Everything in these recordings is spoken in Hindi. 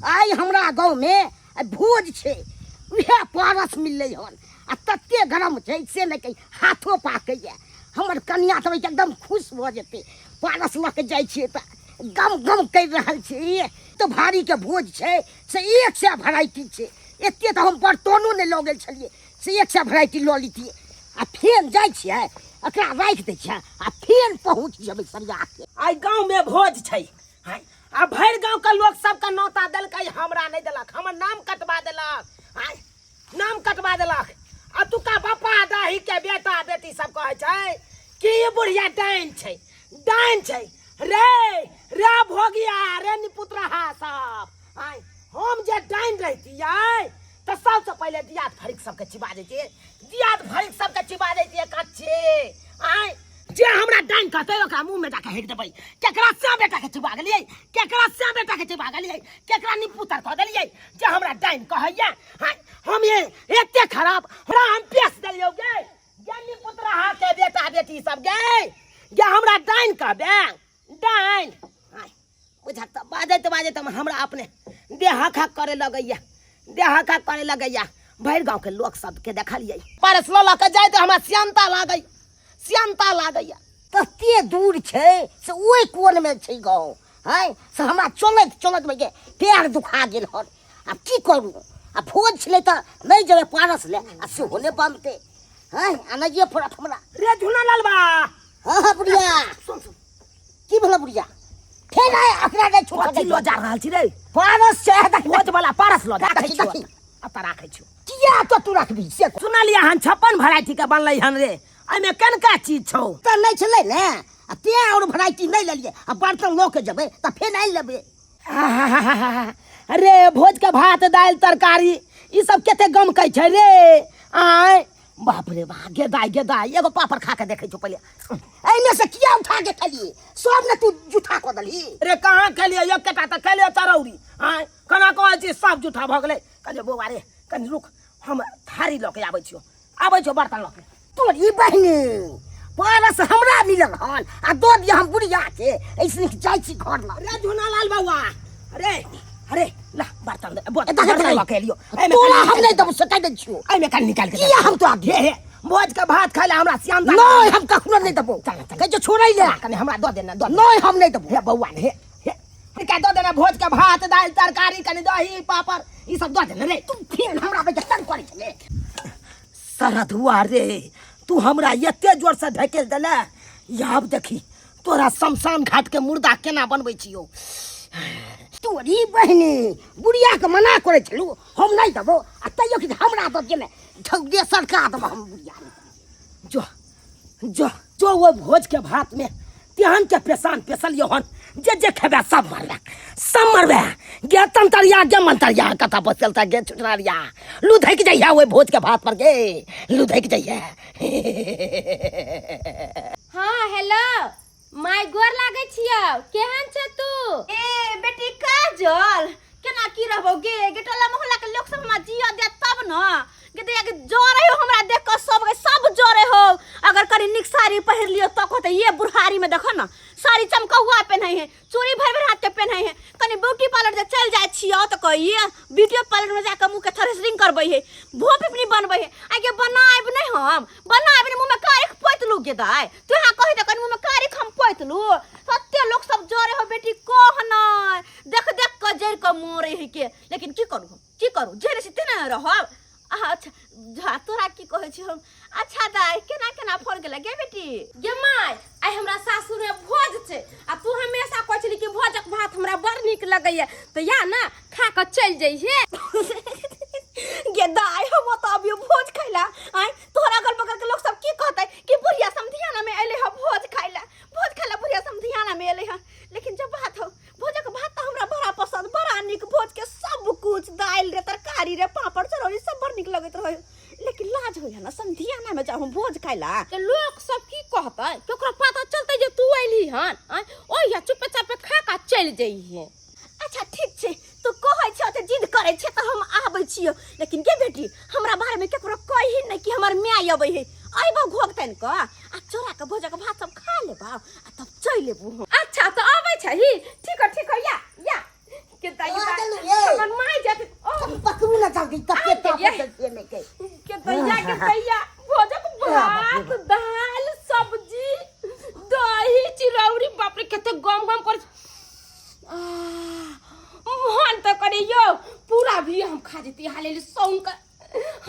आई हमरा गाँव में भोज छे उहे पारस मिलले हन आ तते गरम छे से नहीं कहीं हाथों पाकैया हमर कन्या तो एकदम खुश हो जेते पारस लके जाय छिए त गम गम कर रहल छे तो भारी के भोज छे से एक से वैरायटी छे एते तो हम बर्तनो ने लऽ गेल छलिए से एक से वैरायटी लऽ लीतिए आ फेन जाय छिए एकरा राख दै छिए आ फेन पहुँच जेबै सरिया के आई गांव में भोज छै आ भर गांव के लोग सबके नौता देलकै हमरा नहीं देलक हमर नाम कटवा देलक नाम कटवा देलक आ तुका बापा दाही के बेटा बेटी सब कहे छै कि ये बुढ़िया डाइन छै रे भोगिया रे निपुत्रहा सब हम जे डाइन रहतियै तो सबसे पहले दियात फरीक सबके चिबा देतियै दियात फरीक सबके चिबा देतियै कच्चे जे हमरा डाइन कहते ओकरा मुंह में जाके हेक देबै केकरा से बेटा के चिबा गेलियै केकरा से बेटा के चिबा गेलियै केकरा निपुत्र कह देलियै जे हमरा डाइन कहैया हम ये एते खराब हमरा हम पेश देलियौ गे निपुत्रहा के बेटा बेटी सब गे हमरा डाइन कहबे डाइन बुझा त बाजैत हमरा अपने देह खाक करे लगैया भर गांव के लोग सबके देखलियै परस ल के जाय त हमरा सियंता लागैया तते दूर छे से ओइ कोन में छे गाँव से हमरा चलत में पैर दुखा गेल हन आ की करू आ भोज छले त नहीं जेबे पारस ले आ से होने बनते आ नहीं जे फरत हमरा रे झुना लालबा हां बुढ़िया सुन की भला बुढ़िया फेर आय अपना नहीं छोड़ के लो जा रहल छी रे पारस से भोज वाला पारस लो जा छी आता राखै छी किया तो तू रखबी से सुनलिया हन 56 वैरायटी के बनलै हन रे एमे कनका चीज छौ त नहीं छले ने आ ते और वैरायटी नहीं लेलिए आ बर्तन लो के जेबे त फेर नहीं लेबे अरे भोज के भात दाल तरकारी ई सब केते गम कै छै रे बाप रे बा गेदाई एगो पापड़ खा के देखै छौ पहिले एने से किया उठा के खलिए सब ने तू जूठा को दली रे कहां खलिए एकटा त खलिए तरौरी कना कहै छी सब जूठा भ गेलै कहलिए बौआ रे कनी रुक हम थारी ल के आबै छियो बर्तन ल के तोरी बहनी पारस हमरा मिलल हन आ दो दिया हम बुढ़िया के ऐसे जाय छी घर में रे झुना लाल बौआ अरे ला बर्तन ल के लियो तोला हम नहीं दब सटा दे छियो एमे कन निकाल के किया हम तो आगे हे भोज के भात खाइला हमरा श्याम नहीं हम कखनो नहीं दबो के जो छोड़ै ले कने हमरा दो देना नहीं हम नहीं दबो हे बौआ हे के दो देना भोज के भात दाल तरकारी कने दही पापड़ ई सब दो देना रे तू फिर हमरा पे तंग करै छले सरद हुआ रे तू हमरा एते जोर से ढकेल देले याब देखी तोरा शमशान घाट के मुर्दा केना बनबै छियो तोरी बहनी बुढ़िया के मना करे छलू हम नहीं दबो आ तैयो कि हमरा दब गेले ठौदे सरकार दब हम बुढ़िया जो वो भोज के भात में तेहन के पेशान पेशल योहन जे खेबे सब मरबे गे तंतरिया गे मंतरिया कथा बचलता गे छुटरारिया लुधक जइया वो भोज के भात पर गे लुधक जइया हाँ हेलो माय गोर लागे छियो केहन छ तू ए बेटी काजल केना की रहबो गे टोला मोहल्ला के लोग सब हमरा जिया दे तब न के देख जोरे हो हमरा देख के सब जोरे हो अगर कनी निक साड़ी पहिर लियो त कहते ये बुढ़ारी में देखो ना साड़ी चमकौआ पहनै है चूड़ी भर हाथ के पहनै है कनी ब्यूटी पार्लर जे चल जाय छियो त कहिए ब्यूटी पार्लर में जाके मुंह के थ्रेसिंग करबै है भो पिपनी बनबै है आगे बनाइब नहीं हम बनाइब मुंह में कारिख पोतलू गे दाय तू हां कहि त कनी मुंह में कारिख हम पोतलू सत्य लोग सब जोरे हो बेटी कह ना देख के जर के मोरे है के लेकिन की करू जरे से तेना रहब अच्छा तोरा की कहै छी हम अच्छा दाई केना फोड़ गेला गे बेटी गे माय आई हमरा सासुर में भोज छै आ तू हमेशा कहै छली कि भोजक भात हमरा बड़ नीक लगैया त या ना खा के चल जइहे गे दाई हम त अभी भोज खैला तोहरा अगल बगल के लोग सब की कहतै कि बुढ़िया समधियाना में एले ह भोज खैला बुढ़िया समधियाना में एले ह लेकिन जब बात हो भोजक भात त हमरा बड़ा पसंद बड़ा नीक भोज के सब कुछ दाल रे तरकारी रे पापड़ चरौरी सब बड़ नीक लगैत रहे लेकिन लाज हो ना समधियाना में जब हम भोज खैला तो लोग सब की कहतै केकरो पता चलतै जे तू आइली हन ओया चुपे चापे खा का चल जइहे अच्छा ठीक छै तू कहै छ त जिद करै छ त हम आबै छियो लेकिन के बेटी हमरा बारे में केकरो कहि नै कि हमर माय आबै है आइबो घोगतन क आ चोरा के भोजक भात सब खा लेबा आ तब चल लेबू अच्छा त आबै छही ठीक है या के दाई गई तके ताकत से नहीं के दैया भोजक भात दाल सब्जी दही चिरौरी बाप रे केते गम गम कर मन तो करियो पूरा भी हम खा जेती हाले सौन का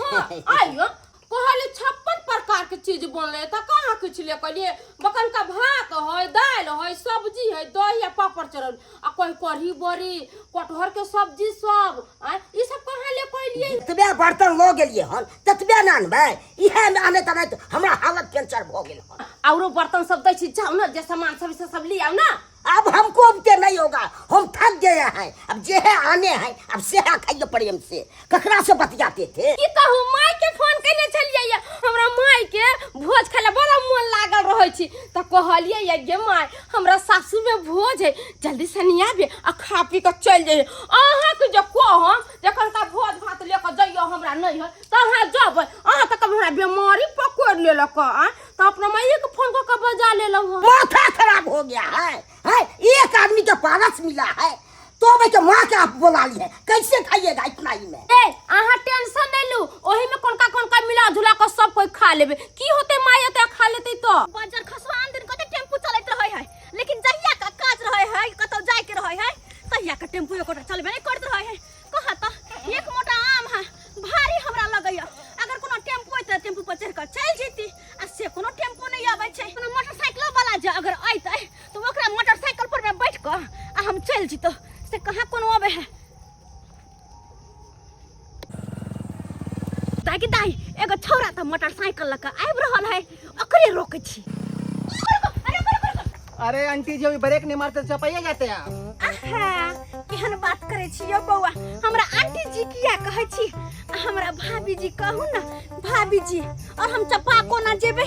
हां आइयो कहले 56 प्रकार के चीज बनले त कहां कुछ ले कहलिए बकन का भात है दाल है सब्जी है दही है पापड़ चरल आ कोई कढ़ी बड़ी कटहर के सब्जी सब ई सब कहां ले कहलिए तबे बर्तन लो गेलिए हन ततबे नानबे इहे में आने तने हमरा हालत कैंसर भ गेल हन औरो बर्तन सब दै छी जाओ ना जे सामान सब ले आओ ना अब हमको अब के नहीं होगा हम थक गए हैं अब जे है आने हैं अब से खाइए प्रेम से ककरा से बतियाते थे की कहू माई के फोन कइले छलिए हमरा माई के भोज खाले बड़ा मन लागल रहै छी त कहलिए ये गे माई हमरा सासू में भोज है जल्दी से नहीं आबे आ खा पी के चल जाइए अहाँ के जे कहम जखन का भोज भात लेके जाइयो हमरा नहीं है त अहाँ जब अहाँ त कब हमरा बीमारी पकड़ लेलक त अपना माई के फोन को के बजा लेलौ माथा खराब हो गया है एक आदमी के पारस मिला है तो भाई के माँ के आप बोला लिए कैसे खाइएगा इतना ही में ए अहाँ टेंशन नहीं लू ओही में कोन का मिला जुला के सब कोई खा लेबे की होते माई होते खा लेते तो बाजार खसवान दिन कते टेम्पू चलैत रहै है लेकिन जहिया का काज रहै है कतौ जाय के रहै है तहिया का टेम्पू एकोटा चलबे नहीं करत रहै है कहा त एक मोटा आम है भारी हमरा लगैया अगर कोनो टेम्पू है त टेम्पू पर चढ़ कर चल जेती आ से कोनो टेम्पू नहीं आबै छै कोनो मोटरसाइकिल वाला जे अगर आइतै तो ओकरा मोटरसाइकिल पर में बैठ के आ हम चल जितो से कहां कोनो आबै है ताकि दाई एगो छोरा त मोटरसाइकिल लक आबि रहल है ओकरे रोकै छी अरे आंटी जी अभी ब्रेक नहीं मारते चपाइए जाते हैं आहा केहन बात करे छियो बौआ हमरा आंटी जी किया कहै छी हमरा भाभी जी कहू ना भाभी जी और हम चपा कोना जेबे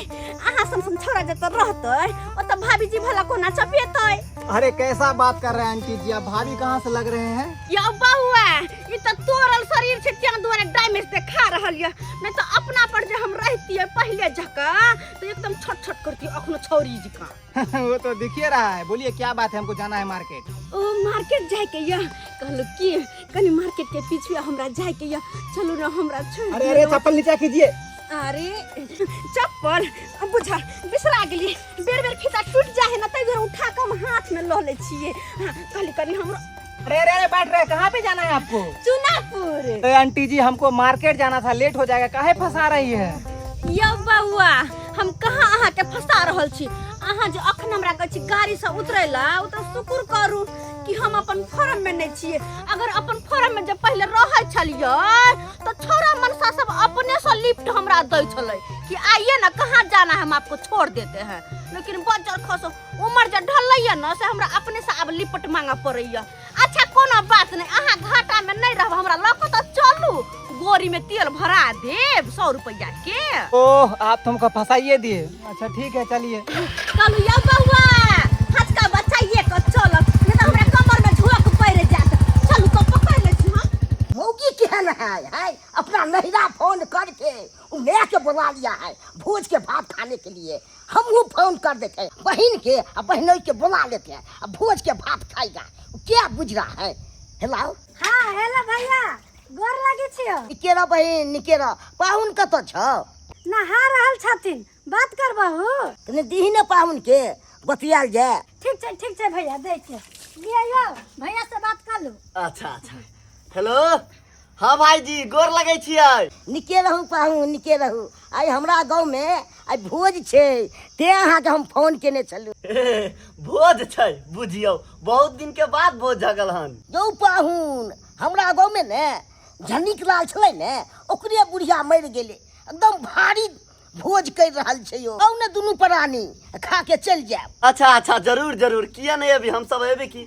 आहा सन छोरा जत रहतै ओ त भाभी जी भला कोना चपेतै अरे कैसा बात कर रहे हैं आंटी जी आप भाभी कहाँ से लग रहे हैं या बौआ ई त तोरल शरीर छै त्या दुआरे डैमेज देखा रहल या नहीं तो अपना पर जे हम रहतिए पहले जका तो एकदम छट छट करती अखनो छौरी जका वो तो दिखिए रहा है बोलिए क्या बात है हमको जाना है मार्केट ओ मार्केट जाए के या कहलो की कनी मार्केट के पीछे हमरा जाए के या चलो ना हमरा छोड़ अरे अरे चप्पल नीचे कीजिए अरे चप्पल अब बुझा बिसरा गेली बेर बेर फीता टूट जाए ना तै उठा के हम हाथ में ल ले छिए कहली कनी हमरा अरे अरे बैठ रहे कहाँ पे जाना है आपको चुनापुर अरे आंटी जी हमको मार्केट जाना था लेट हो जाएगा काहे फंसा रही है या बउआ हम कहाँ अहाँ के फंसा रहल छी अहाँ जे अखन हमरा कहै छी गाड़ी से उतरेला ओ त शुक्र करू कि हम अपन फॉर्म में नहीं छिए अगर अपन फॉर्म में जब पहले रहै छलिए तो छोरा मनसा सब अपने से लिफ्ट हमरा दै छलै कि आइए ना कहाँ जाना है हम आपको छोड़ देते हैं लेकिन बजर खसो उम्र जे ढलैया ना से हमरा अपने से अब लिपट मांगा पड़ैया अच्छा कोनो बात नहीं अहाँ घाटा में नहीं रहब हमरा लक त चलू बोरी में तेल भरा देब 100 रुपया के ओह आप तो हमको फंसाइए दिए अच्छा ठीक है चलिए चलू या बउआ हचका बचाइए के चल नहीं तो हमरा कमर में झोंक पड़ जात चलू तो पकड़ ले छी हम मौगी केहन है अपना नहिरा फोन करके उन्हें के बुला लिया है भोज के भात खाने के लिए हम वो फोन कर देते हैं बहन के और बहनोई के बुला लेते हैं अब भोज के भात खाएगा क्या बुझ रहा है हेलो हां हेलो भैया गोर लागे छियो निकेरा बहन निकेरा पाहुन कत छ नहा रहल छथिन बात करबहु तने दीही ने पाहुन के बतियाल जाए ठीक छै भैया दे के लियो भैया से बात कर लू अच्छा अच्छा हेलो हाँ भाई जी गोर लगे छियै निके रहू पाहुन निके रहू आई हमरा गांव में आई भोज छे ते अहाँ के हम फोन केने छलू भोज छै बुझियो बहुत दिन के बाद भोज जगल हन यौ पाहुन हमरा गांव में ने झनिक लाल छलै ने ओकरे बुढ़िया मर गेले एकदम भारी भोज कर रहल छै यो औ ने दुनू प्राणी खा के चल जाए अच्छा अच्छा जरूर जरूर किया नहीं अभी हम सब एबे की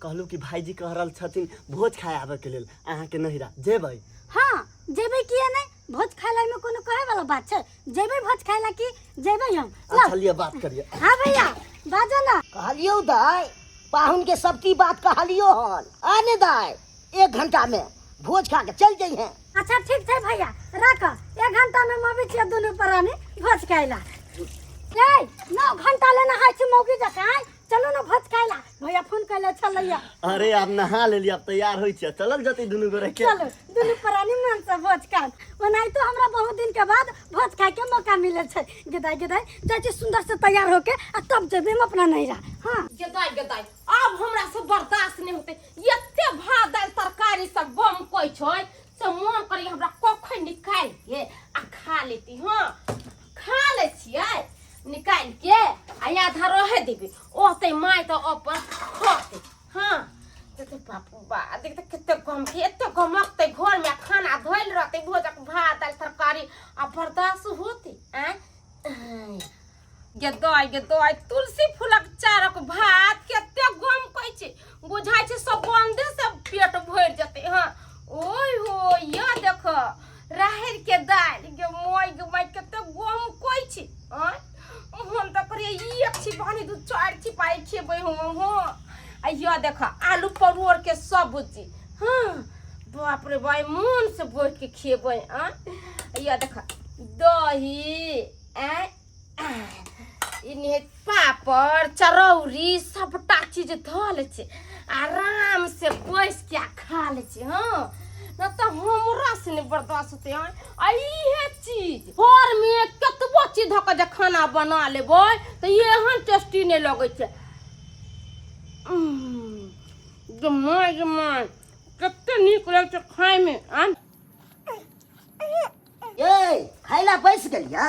कहलू कि भाईजी कह रहल छथिन भोज खाए आबे के लेल अहाँ के नहिरा जेबै हां जेबै किया नहीं भोज खाइला में कोनो कहे वाला बात छै जेबै भोज खाइला की जेबै हम अच्छा लिए बात करिए हां भैया बाजो ना कहलियो दाई पाहुन के सबकी बात कहलियो हन आने दाई 1 घंटा में भोज खा के चल जाई हैं अच्छा ठीक छै भैया राख 1 घंटा में मबी छियै दुनू प्राणी भोज खाइला ए 9 घंटा लेना है छी मौकी जकां चलो ना भोज खाइला भैया फोन कैले चलैया अरे आप नहा लेली अब तैयार होइ छ चलल जतै दुनु गोरे के चलो दुनू प्राणी मन से भोज खान ओनाइ तो हमरा बहुत दिन के बाद भोज खाए के मौका मिले छै गदाई जाय छै सुंदर से तैयार होके आ तब जेबे हम अपना नैरा हां गदाई अब हमरा से बर्दाश्त नहीं होते एते भात दाल तरकारी सब बम कोइ छै से मन करी हमरा कखन निकाल के आ खा लेती हां खा ले छियै निकाल के आ आधा रहे देबे ओते माय तो अपन खाते हां देखते बापू बा देखते कते गम के एते गमकते घर में खाना धोइल रहते भोजक भात दाल तरकारी आ बर्दाश्त होते गदाई तुलसी फूलक चारक भात कते गम कहै छै बुझाइ छै सब बंदे से पेट भर जेते हां ओय हो या देख राहर के दाल के मोय कते गम कहै छै हम त करे एक छी पानी दू चार छी पाई खेबै हम हो आ या देख आलू परोर के सब्जी हां बाप रे भाई मन से बोल के खेबै या देख दही इन्हें पापड़ चरौरी सबटा चीज धल छै आराम से बैस के खा ले छै हां न तो हमरा से नहीं बर्दाश्त होते हैं इहे चीज घर में कतबो चीज धक जे खाना बना लेबै तो एहन टेस्टी नहीं लगे छै गमाय कते नीक लगे छै खाए में ए खाइला बैस गेलिया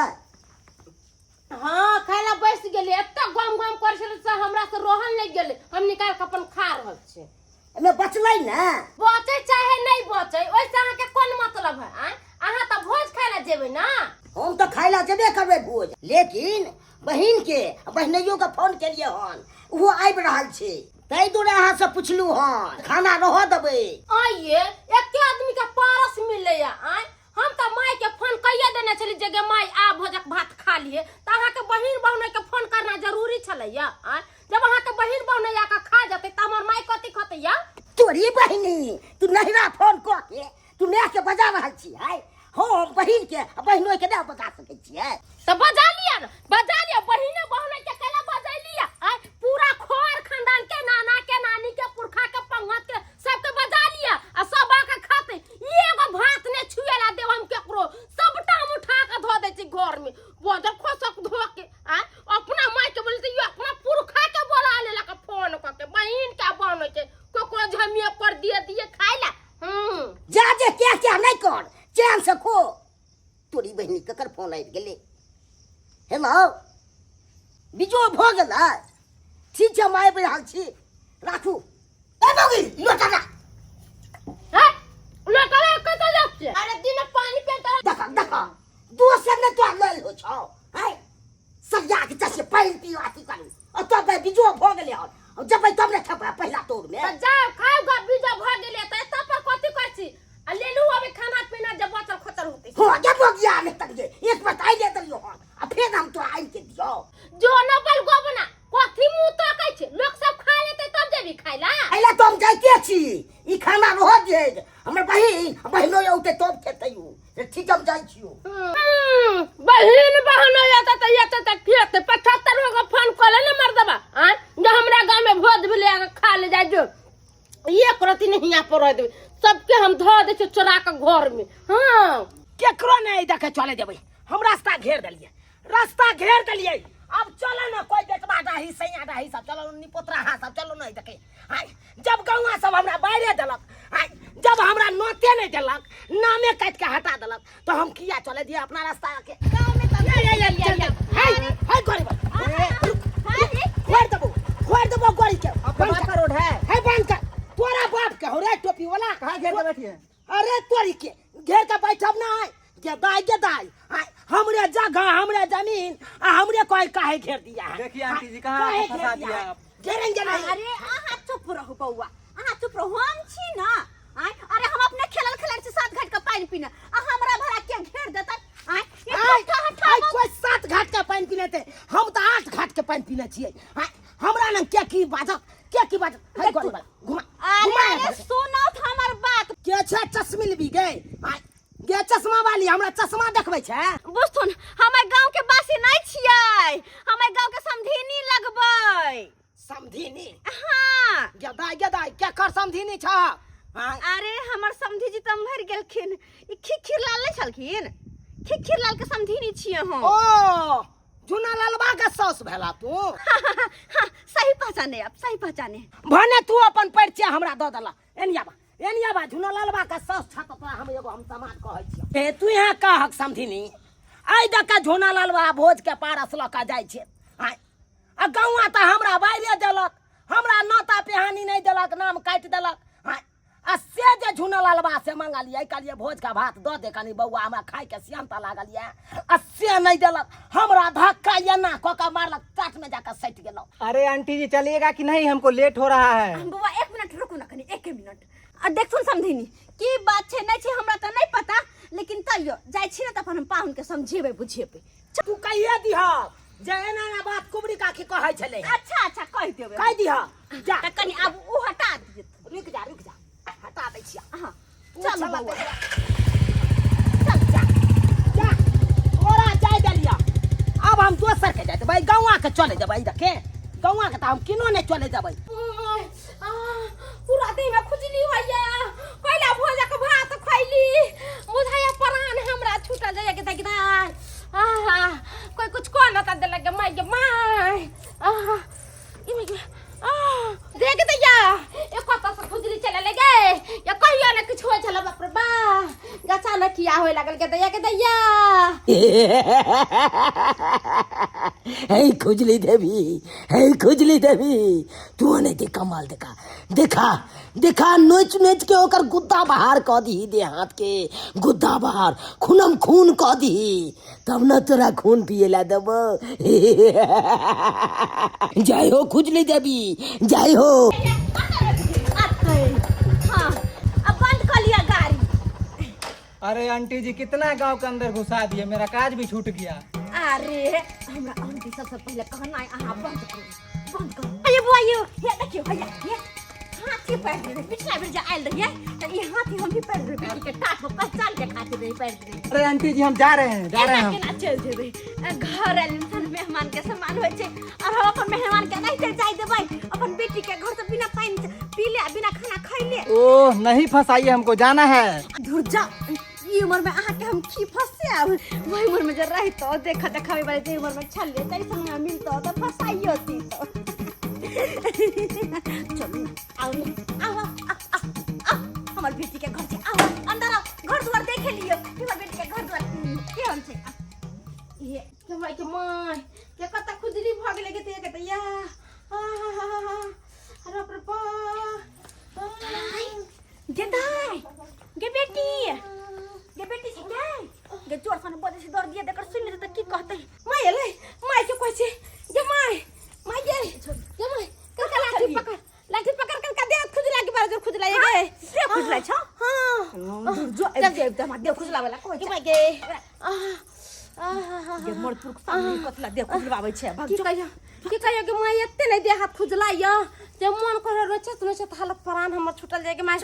हाँ खाइला बैस गेले एते गम कर छले से हमरा से रोहन लग गेले हम निकाल के अपन खा रहल छै एमे बचलै ना बचे चाहे नहीं बचे ओइसे अहाँ के कोन मतलब है अहाँ त भोज खाइला जेबै ना हम तो खाइला जेबे करबै भोज लेकिन बहिन के बहनइयो के फोन केलिए हन वो आबि रहल छै तै दुरे अहाँ से पुछलू हन खाना रह देबै आइए एके आदमी के पारस मिलैया हम त माय के फोन कइए देने छली जगह माय आ भोजक भात खा लिए त अहाँ के बहिन बहन के फोन करना जरूरी छलैया जब अहाँ के बहिन बहन आके खा जते त हमर माय कथि खतैया तोरी बहिनी तू नहिरा फोन क के तू ने के बजा रहल छी हम बहिन के बहिनो के ना बता सकै छियै त बजा लिया बहिने बहन के केला बजा लिया पूरा खोर खानदान के नाना के नानी के पुरखा के पंगत के सबके बजा लिया आ सब आके खाते एगो भात ने छुएला देव हम केकरो सबटा हम उठा के धो दे छी घर में बजर खोसक धो के अपना माय के बोलते ये अपना पुरखा के बोला लेला के फोन क के बहिन के बहन के कोको झमिया पर दिए खाइला जा जे क्या नहीं कर चैन से खो तोरी बहिनी ककर फोन आबि गेलै हेलो बिजो भ गेलै ठीक छै हम आबि रहल छी राखू ए बगी लोटा ना लोटा कत लगते अरे दिन पानी पे देखा दोसर ने तो लेल हो छौ सरिया के जैसे पानी पियो आती करू और तब बिजो भ गेलै हन जब तब ने खबा पहिला तोर में जाओ खाओ गा बिजो भ गेलै त एत पर कथि करछि आ लेलु अबे खाना पीना जब बचल खतर होते हो जब गया ने तक जे एक बताई दे दलियो हन आ फिर हम तो आइ के दियो जो न बल गोबना कथि मुंह तो कहै छै लोग सब खा लेते तब जेबी खाइला आइला तो हम जाइते छी ई खाना रह जे हमर बहिनो औते तब खेतैउ ठीक हम जाइ छियो बहिन बहन आता त खेत 75 हो फोन करे न मर्दबा जो हमरा गांव में भोज भेले खा ले जाय जो एक रति नहीं यहाँ पर रह देबै सबके हम धो दे छै चोरा के घर में केकरो नहीं देखे चले जेबै हम रास्ता घेर देलिए अब चलो ना कोई बेटवा डाही सैया डाही सब चलो निपोतरा हां सब चलो नहीं देखे जब गौवा सब हमरा बाहरे देलक जब हमरा नोते नहीं देलक नामे काट के हटा देलक तो हम किया चले दिए अपना रास्ता के गांव में हाय खोर देबो गोरी के बात का रोड है बंद कर तोरा बाप के हो रे टोपी वाला कहां घेर के बैठिए अरे तोरी के घेर के बैठब ना के दाई हमरे जगह हमरे जमीन हमरे कोई काहे घेर दिया है देखिए आंटी जी कहां फंसा दिया आप घेरेंगे नहीं अरे अहाँ चुप रहू बउआ अहाँ चुप रहू हम छी ना अरे हम अपने खेलल से 7 घाट का पानी पीना हमरा भरा के घेर देता कोई 7 घाट का पानी पीने थे हम तो 8 घाट के पानी पीने छिए हमरा न क्या की बात है घुमा अरे सुनो हमर बात के छै चश्मिल भी गए गे चश्मा वाली हमरा चश्मा देखबै छै बुझथुन हमर गांव के बासी नहीं छियै हमर गांव के समधिनी लगबै समधिनी हाँ गदाई गदाई क्या कर समधिनी छ हाँ अरे हमर समधी जी तम भर गेलखिन ई खिखिर लाल नहीं छलखिन खिखिर लाल के समधीनी छिए हम ओ झुना लालबा के सास भेला तू हाँ, सही पहचाने आप सही पहचाने भने तू अपन परिचय हमरा द देला एनिया बा झुना लालबा के सास छ त तोरा हम एगो हम समाज कहै छी ए तू यहाँ कहक समधिनी आई द के झुना लालबा भोज के पारस ल के जाय छै आ गौवा त हमरा बाइले देलक हमरा नाता पेहानी नहीं देलक नाम काट देलक आ से जे झुना लालबा से मंगलिए कहलिए भोज का भात द दे कनी बौआ हमरा खाय के सियानता लागल ये आ से नहीं देलक हमरा धक्का ये ना कोका मारलक काट में जाकर सट गेलो अरे आंटी जी चलिएगा कि नहीं, हमको लेट हो रहा है। बुआ 1 मिनट रुकू ना कनी 1 मिनट आ देख सुन समधिनी की बात छे नहीं छे हमरा त नहीं पता लेकिन तइयो जाय छी ना त अपन हम पाहुन के समझेबे बुझेबे तू कहिए दिहा जे एना ना बात कुबरी का की कहै छले अच्छा कह देबे कह दिहा जा त कनी अब उ हटा दिए रुक जा हटा दै छिया हां चल चल बउआ बउआ चल जा ओरा जाय दलिया अब हम दोसर के जाते भाई गौवा के चले जबै देखे गौवा के त हम किनो नहीं चले जबै पूरा दिन में खुजली होइया पहिला भोज के भात खइली बुझाया प्राण हमरा छूटल जाय के तकदार कोई कुछ को ना त देलक माय के माय इमे के देख दैया एक कत से खुजली चले लगे या कहिया ना कुछ होय छला बाप रे बा गचा ना किया होय लागल के दैया हे खुजली देवी तू ने के कमाल देखा नोच के ओकर गुद्दा बाहर क दी दे हाथ के गुद्दा बाहर खूनम खून क दी तब न तोरा खून पिए ला देब जय हो खुजली देवी जय हो हां अब बंद कर लिया गाड़ी अरे आंटी जी कितना गांव के अंदर घुसा दिए, मेरा काज भी छूट गया। अरे हमरा आंटी सबसे पहले कहना है अहाँ बंद करो अरे बुआ ये देखियो भैया ये हाथी पैर दे पिछला बेर जे आइल रहिए त ई हाथी हम भी पैर दे के काट को पहचान के खाते रही पैर दे अरे आंटी जी हम जा रहे हैं हम। केना चल जेबे घर आइल इंसान मेहमान के समान होय छै और हम अपन मेहमान के नहीं जाय देबै अपन बेटी के घर से बिना पानी पी ले बिना खाना खइले ओह नहीं फंसाइए, हमको जाना है। दूर जा ई उम्र में आहा के हम की फंसे आब वही उम्र में जे रही तो देखा देखावे वाले जे उम्र में छले तई संग में मिलतो तो फंसाइयो थी तो चलो आओ हमर बेटी के घर से आओ अंदर आओ घर द्वार देख लियो हमर बेटी के घर द्वार केहन छै ये के भाई के माय के कत खुजली भ गेले के ते के या अरे बाप रे बा गे बेटी से क्या गे जोर से बोले से दौड़ दिया देकर सुन ले त की कहते माय ले माय के कहै छै गे माय गे लाठी पकड़ कर का दे खुजला के बारे खुजला ये गे दे खुजला छ हां जो दे दे दे खुजला वाला कहै छै गे गे मोर पुरख सामने कतला दे खुजलाबै छै भाग की कहियो के माय एते नै दे हाथ खुजला या जे मन करे रोचत हालत प्राण हमर छूटल जाय के माय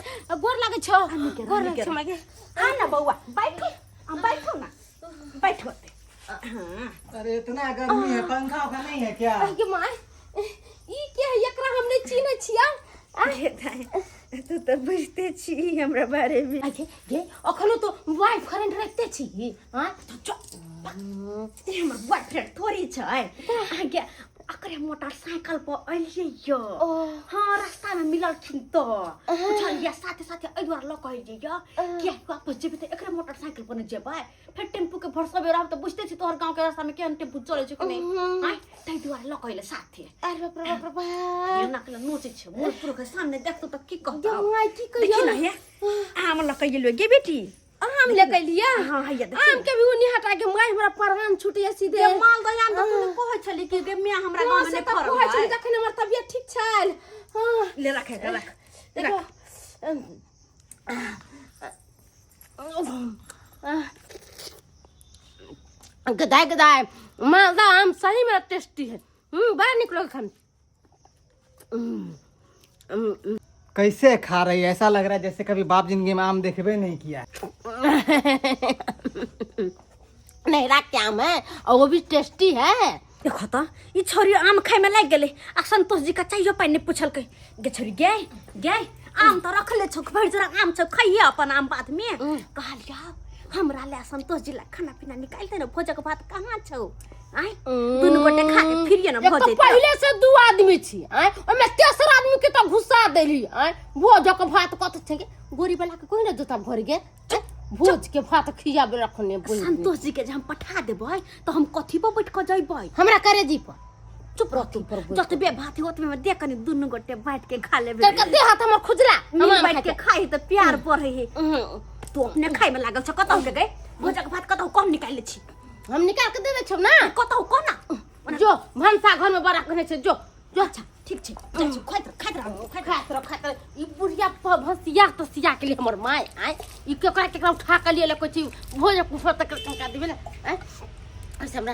गोर लागे छ गोर लागे छ माय गे आ ना बौआ बैठो ना बैठो अरे इतना गर्मी है, पंखा का नहीं है क्या? के माय ई के एकरा हम नै चिन्है छियै अरे तू तो बुझते छी हमरा बारे में गे अखनो तो बॉयफ्रेंड रहते छी हां ये हमर बॉयफ्रेंड थोड़ी छै आगे अकरे मोटरसाइकिल पर अइलिए यो हां रास्ता में मिलल छिन तो चलिए साथे अइदवार ल कहै जे यो के वापस जेबे त एकरे मोटरसाइकिल पर न जेबै फिर टेम्पू के भरसा बेरा त बुझते छी तोहर गांव के रास्ता में केहन टेम्पू चलै छै कने हां तै दुआरे ल कहले साथे अरे बाप रे ये नकल नोचे छै मोर पुरो के सामने देखतो त की कहतो माय की कहियो ना हे आम ल कहिलो गे बेटी आम ले कहिलिया हां हैया देख आम के भी उनी हटा के माय हमरा प्राण छूटिया सीधे माल दयान त कोने कहै छली कि गे मिया हमरा गांव में फर कहै छली जखन हमर तबियत ठीक छल हां ले रख देखो गदाय मालदा आम सही में टेस्टी है बड़ा निकलो खान कैसे खा रही है? ऐसा लग रहा है जैसे कभी बाप जिंदगी में आम देखबे नहीं किया। नहीं रख के आम है और वो भी टेस्टी है देखो तो ई छोरी आम खाए में लग गेले आ संतोष जी का चाहिए पानी पूछल के गे छोरी गे आम तो रख ले छक भर जरा आम छ खाइए अपन आम बाद में कहल जाओ हमरा ले संतोष जी ला खाना पीना निकाल दे न भोजक भात कहां छौ आय दुनु गोटे खा के फिरिए न भोज तो पहले से 2 आदमी छी आय ओमे तेसर आदमी के तो घुसा देली आय भोजक भात कत छे गोरी वाला के कोई न जोता भर गे भोज के भात खियाबे रखने बोल संतोष जी के जे हम पठा देबै तो हम कथी पर बैठ के जइबै हमरा करे जी पर चुप रह तू जतबे भात होत में देख कनी दुनु गोटे बैठ के खा लेबे कर दे हाथ हमर खुजला हम बैठ के खाई त प्यार बढ़े है तू अपने खाई में लागल छ कतौ के गए भोजक भात कतौ कम निकाल ले छी हम निकाल के देबे छौ ना कतौ कोना जो भंसा घर में बड़ा कहने छे जो अच्छा ठीक छै जा छी खाइत रह ई बुढ़िया भंसिया तो सिया के लिए हमर माय आय ई केकरा उठा के लिए कोई चीज भोज कुछ तक का देबे ना आय ऐसे हमरा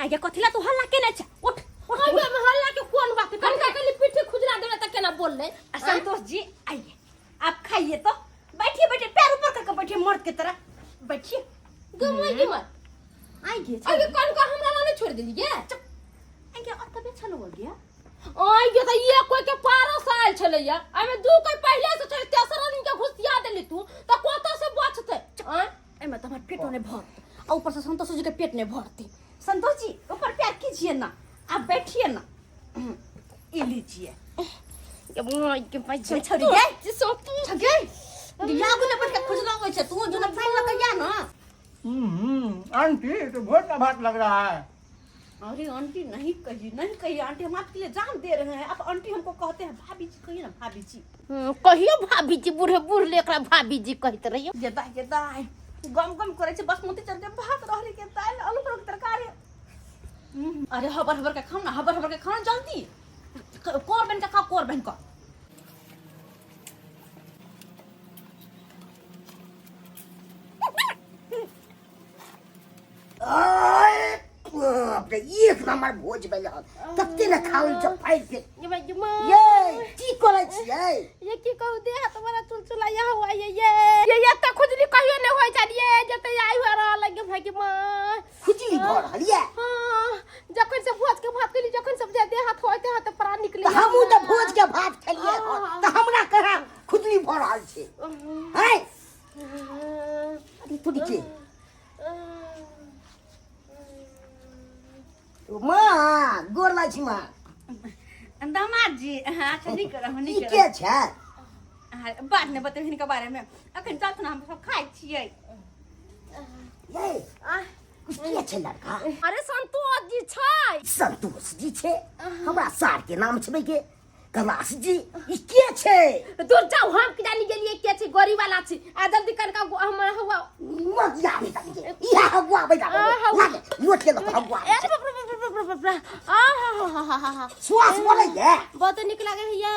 आगे कथिला तू हल्ला केने छ उठ आगे में हल्ला के कोन बात कनका के लिए पीठी खुजरा देले त केना बोल ले संतोष जी आइए आप खाइए तो बैठिए पैर ऊपर करके बैठिए मर्द की तरह बैठिए गमई मत आइए आगे कनका हमरा ना छोड़ देलिए आइए अतबे छलो हो गया आगे त ये कोई के 12 साल छलैया एमे दू कोई पहले से चल तेसर आदमी के घुसिया देली तू त कोतो से बचते एमे तो हमारे पेटों ने भर और ऊपर से संतोष जी के पेट ने भरती संतोष जी ऊपर प्यार कीजिए ना आप बैठिए ना ये लीजिए के मोय के पैसा छोड़ी गए जिसो तू छगे लागू ने पट के खुजला होय छ तू जो ना फाइन लगा या ना आंटी तो बहुत भात लग रहा है। अरे आंटी नहीं कही आंटी हम आपके लिए जान दे रहे हैं आप आंटी हमको कहते हैं भाभी जी कहिए ना भाभी जी कहियो भाभी जी बूढ़ लेकरा भाभी जी कहते रहियो ये दाई गम करे छ बासमती चावल के भात रहरी के दाल आलू परोर के तरकारी अरे हबर के खाना जल्दी कोर बन का कोर बन का अपने एक नंबर भोज भेल तत्ते न खाओ जब फाइल के ये की करे छियै ये की कहू दे तुम्हारा चुलचुला यहाँ हुआ ये त खुजली कहियो ने होय छलिए जते आई हो रहा लगे भाई के मां खुजली भर हलिए हां जखन से भोज के भात केली जखन सब जाते हाथ होते हाथ प्राण निकले हमहु त भोज के भात खेलिए त हमरा कहा खुजली भर रहल छै हैं अरे तू के माँ गोर ला छी माँ दामाद जी हां चली कर हम ई के छै बात ने बते हिनका बारे में अखन जात ना हम सब खाइ छियै ये के छै लड़का अरे संतोष जी छै संतोष जी छै हमरा सार के नाम छबे के कैलाश जी ई के छै दूर जाओ हम के जानी गेलिए के छै गोरी वाला छै आ जल्दी कनका हम हुआ मत याबे तक या हुआ बेटा लागे नोट के लो हुआ श्वास बोले ये बहुत निक लागे भैया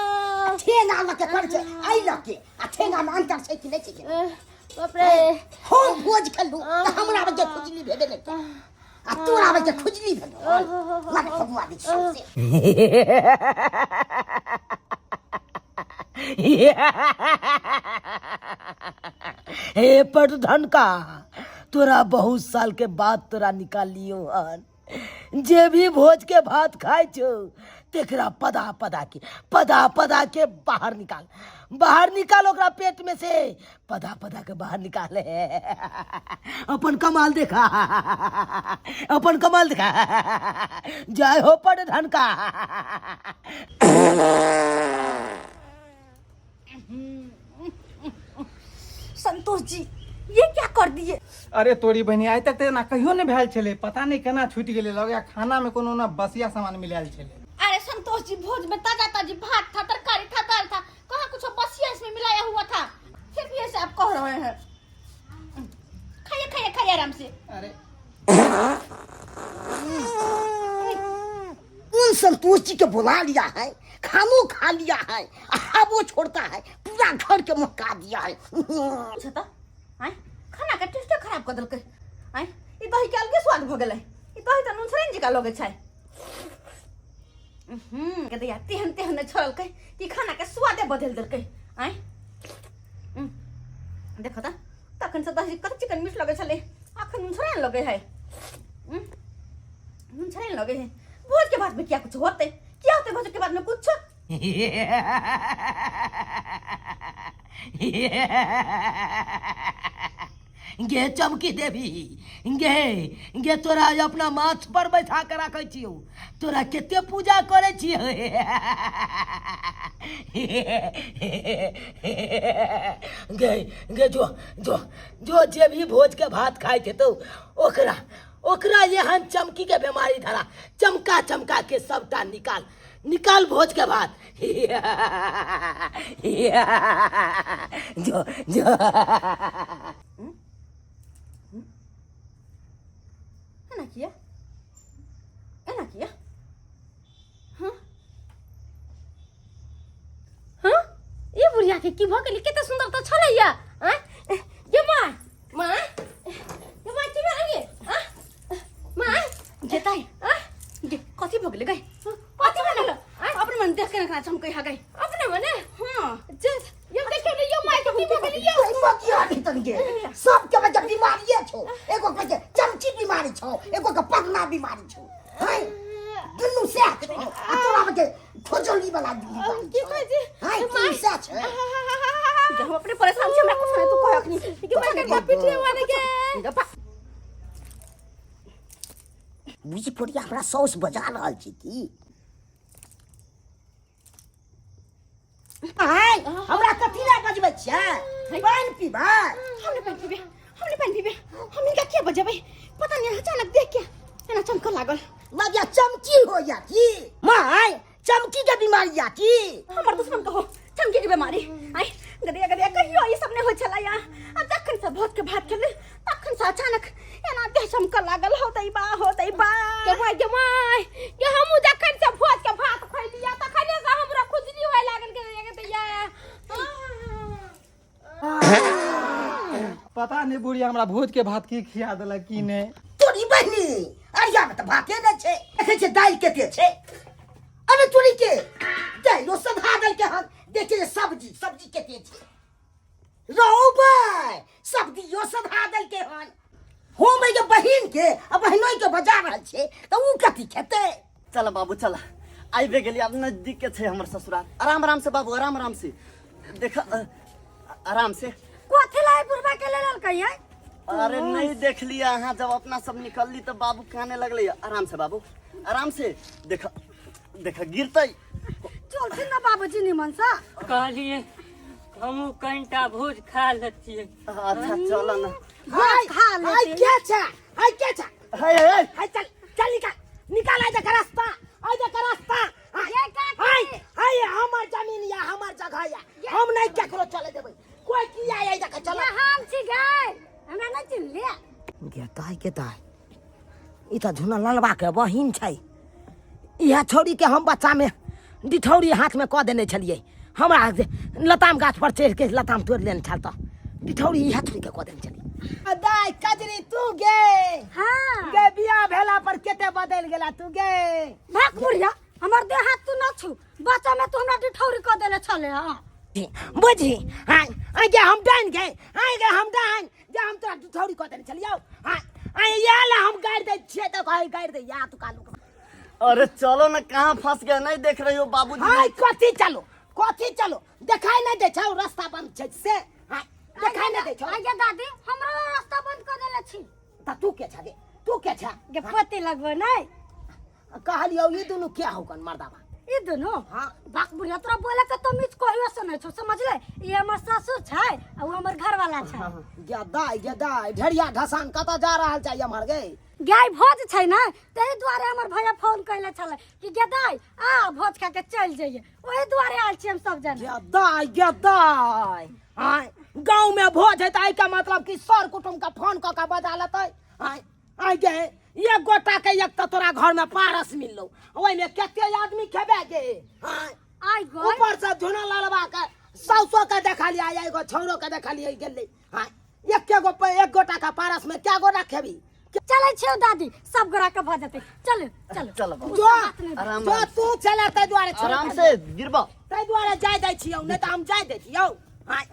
ठेंगा लके कर छै आई लके आ ठेंगा में अंतर छै कि नहीं छै बाप रे हम भोज खेलू त हमरा बजे खुजली भेबे नहीं आ तोरा बजे खुजली भेलो लागे भगवा दी सबसे हे प्रधान का तोरा बहुत साल के बाद तोरा निकालियो हन जे भी भोज के भात खाय छो तेकरा पदा के बाहर निकाल ओकरा पेट में से पदा के बाहर निकाले अपन कमाल देखा जय हो प्रधान का संतोष जी ये क्या कर दिए अरे तोरी बहनी आज तक ना कहियो ने भेल छले पता नहीं केना छूट गेले लगे खाना में कोनो ना बसिया सामान मिलाल छले अरे संतोष जी भोज में ताजा भात था तरकारी था दाल था कहाँ कुछ बसिया इसमें मिलाया हुआ था फिर भी ऐसे आप कह रहे हैं खाइए आराम से अरे उन संतोष जी के बुला लिया है खानो खा लिया है वो छोड़ता है पूरा घर के मक्का दिया है छता आय खाना का टेस्ट खराब कर देलकै आय ई दही के अलगे स्वाद भ गेलै ई दही त नुनसरन जी का लगे छै के दैया तेहन ने छोड़लकै ई खाना के स्वादे बदल देलकै आय देखो त तखन से दही कत चिकन मीठ लगे छले अखन नुनसरन लगे है नून छाने लगे हैं भोज के बाद में क्या कुछ होते क्या होते भोज के बाद में कुछ गे चमकी देवी गे तोरा अपना माथ पर बैठा के रखे छियो तोरा केते पूजा करे छियो गे जो जे भी भोज के भात खाए के तो ओकरा यहाँ चमकी के बीमारी धरा चमका के सबटा निकाल भोज के भात जो एना किया हाँ हाँ ये बुढ़िया के की भ गेली केते सुंदर तो छलैया ये माय की भए हां माय जेताई जे कथि भ गेले गई कथि भए अपने मन देख के ना चमकै हा गई अपने मने हां जे ये देखो ने यो माय की भ गेली यो मकिया नहीं तनके सब के वजह बीमारी छो एगो के चमची बीमारी छो एगो के पगना बीमारी छो हाय दुनु से तोरा के खोजली वाला बीमारी की कह जी हाय तू से छ हम अपने परेशान छी हमरा कुछ नहीं तू कहक नहीं कि मैं के पिटिए माने के बुझी पोरिया हमरा सौस बजा रहल छी की हाय हमरा कथि ला बजबै छ पानी पीबा हमने पानी पीबे हम इनका क्या बजाबे पता नहीं अचानक देख के एना चमक लागल मजा चमकी हो या की माय चमकी के बीमारी या की हमर दुश्मन कहो चमकी के बीमारी आई गदिया कहियो ई सब ने हो छला या अब तखन से भोज के भात खेले तखन से अचानक एना देह चमक लागल होतै बा के माय ये हम जखन से भोज के भात खइ लिया तखन से हमरा खुजली होय लागल के दैया पता नहीं बुढ़िया हमरा भोज के भात की खिया देलक की ने तोरी बहनी अरिया में तो भाते न छे देखे छे दाल केते छे अबे तोरी के दाल सधा दल के हम देखे सब्जी केते छे रहो भाई सब्जी यो सधा दल के हन हो में के बहिन के अब बहिनोई के बजा रहल छे त ऊ कथि खेते चल बाबू चल आइबे गेली अब नजदीक के छे हमर ससुराल आराम से बाबू आराम से देख आराम से कोथि लाई बुढ़बा के लेल कहिए अरे नहीं देख लिया हाँ जब अपना सब निकल ली तो बाबू कहने लगले आराम से बाबू आराम से देखा गिरते चलते ना बाबूजी निमन सा कहलिए हम कनिटा भोज खा लेतिए अच्छा चल ना हाय हाय क्या छा हाय चल निकाल आइ जा रास्ता हाय हमर जमीन या हमर जगह या हम नहीं केकरो चले देबै कोई की आइ जा चल हम छी गए हमरा नहीं चिन ले गेताय ई त झुना ललबा के बहिन छै इहा छोड़ी के हम बच्चा में डिठौरी हाथ में क देने छलिए हमरा लताम गाछ पर चढ़ के लताम तोड़ लेने छल त डिठौरी इहा छोड़ी के क देने छलिए दाई कजरी तू गे हां गे बिया भेला पर केते बदल गेला तू गे भाग बुढ़िया हमर देह हाथ तू न छू बच्चा में तू हमरा डिठौरी क देले छले हां बुझी आई गे हम डाइन गे हम तोरा डिठौरी क देने छलियो आई याला हम गाड़ दे छे तो कहि गाड़ दे या तू कालू अरे चलो ना कहाँ फंस गए नहीं देख रही हो बाबूजी हाय कथि चलो देखाई नहीं दे छौ रास्ता बंद छै से हाय देखाई नहीं दे छौ आगे दादी हमरा रास्ता बंद कर देले छी त तू के छा गे पते लगबो नहीं कहलियो ई दुनु क्या होगन मर्दावा ई दोनों हां बाक बुढ़िया तोरा बोले के तो मिच कोइयो से नहीं छो समझ ले ई हमर ससुर छै आ उ हमर घर वाला छै गदाई ढेरिया ढसान कत जा रहल छै हमर गे गाय भोज छै ना तेरे द्वारे हमर भैया फोन कइले छले कि गदाई आ भोज खा के चल जाइए ओही द्वारे आल छी हम सब जन गदाई हाय गांव में भोज है त आई का मतलब कि सर कुटुंब का फोन क के बजा लेतै आई गे एक गोटा के एक त तोरा घर में पारस मिललो ओइ में केते आदमी खेबे गे हाय आई गो ऊपर से झुना ललबा के सौसो के देखा लिया एगो छौरो के देखा लिया गेलै हाय एक गोटा का पारस में क्या गोटा खेबी चले छियो दादी सब गोरा के भ जते चल बाबू जो तू चला तै द्वारे आराम से गिरबा तै द्वारे जाय दै छियौ नै त हम जाय दै छियौ हाय